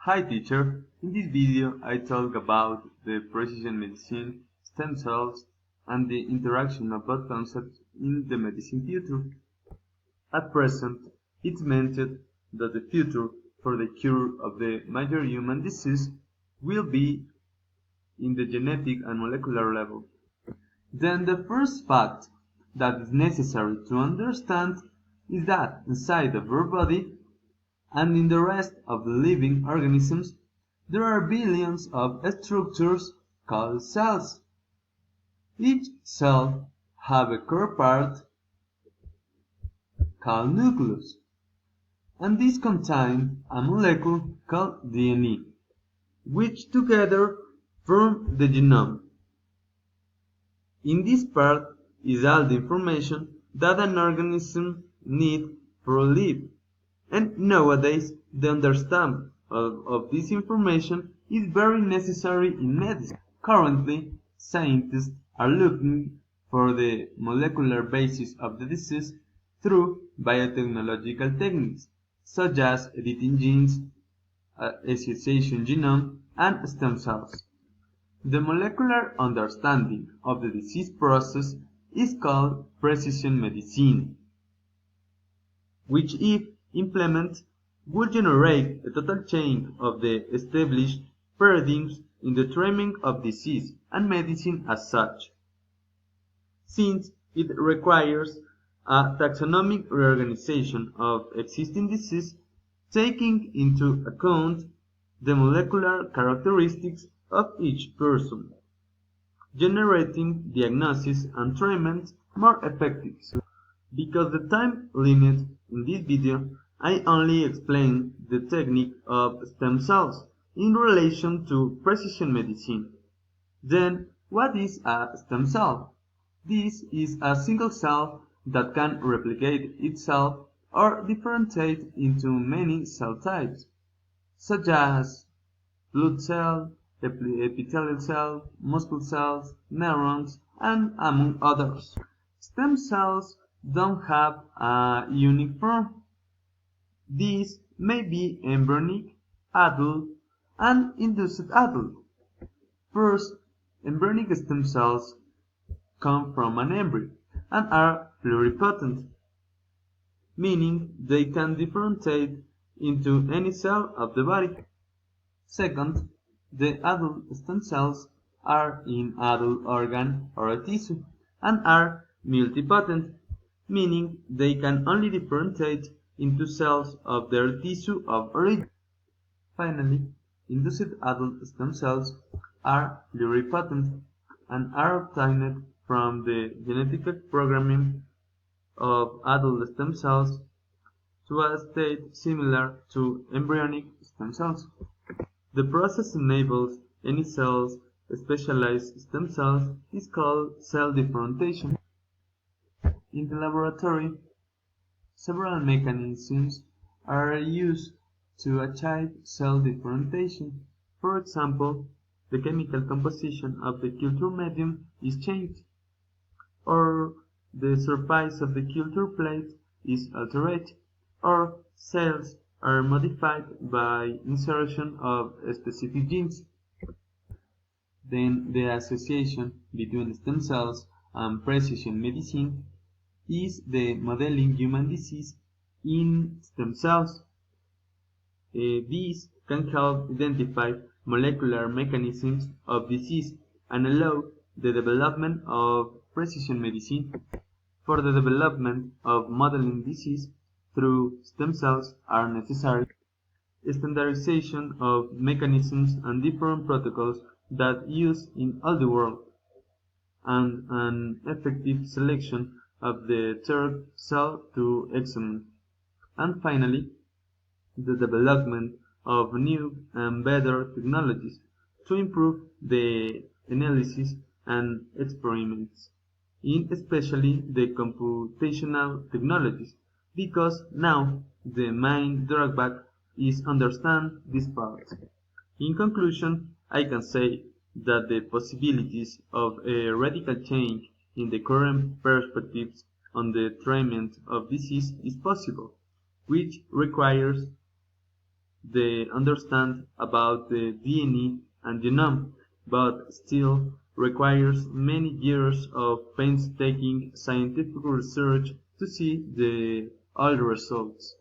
Hi teacher, in this video I talk about the precision medicine, stem cells, and the interaction of both concepts in the medicine future. At present, it's meant that the future for the cure of the major human disease will be in the genetic and molecular level. Then the first fact that is necessary to understand is that inside of our body and in the rest of the living organisms, there are billions of structures called cells. Each cell have a core part called nucleus, and these contain a molecule called DNA, which together form the genome. In this part is all the information that an organism needs for life. And nowadays, the understanding of this information is very necessary in medicine. Currently, scientists are looking for the molecular basis of the disease through biotechnological techniques, such as editing genes, association genome, and stem cells. The molecular understanding of the disease process is called precision medicine, which if implemented would generate a total change of the established paradigms in the treatment of disease and medicine as such, since it requires a taxonomic reorganization of existing disease, taking into account the molecular characteristics of each person, generating diagnosis and treatment more effective. Because the time limit in this video, I only explain the technique of stem cells in relation to precision medicine. Then, what is a stem cell? This is a single cell that can replicate itself or differentiate into many cell types, such as blood cell, epithelial cell, muscle cells, neurons, and among others. Stem cells don't have a unique form. These may be embryonic, adult, and induced adult. First, embryonic stem cells come from an embryo and are pluripotent, meaning they can differentiate into any cell of the body. Second, the adult stem cells are in adult organ or tissue and are multipotent, meaning they can only differentiate into cells of their tissue of origin. Finally, induced adult stem cells are pluripotent and are obtained from the genetic programming of adult stem cells to a state similar to embryonic stem cells. The process enables any cell's specialized stem cells is called cell differentiation. In the laboratory, several mechanisms are used to achieve cell differentiation. For example, the chemical composition of the culture medium is changed, or the surface of the culture plate is altered, or cells are modified by insertion of specific genes. Then the association between stem cells and precision medicine is the modeling human disease in stem cells. These can help identify molecular mechanisms of disease and allow the development of precision medicine. For the development of modeling disease through stem cells are necessary standardization of mechanisms and different protocols that use in all the world, and an effective selection of the target cell to examine. And finally, the development of new and better technologies to improve the analysis and experiments, in especially the computational technologies, because now the main drawback is understand this part. In conclusion, I can say that the possibilities of a radical change in the current perspectives on the treatment of disease is possible, which requires they understand about the DNA and genome, but still requires many years of painstaking scientific research to see all the results.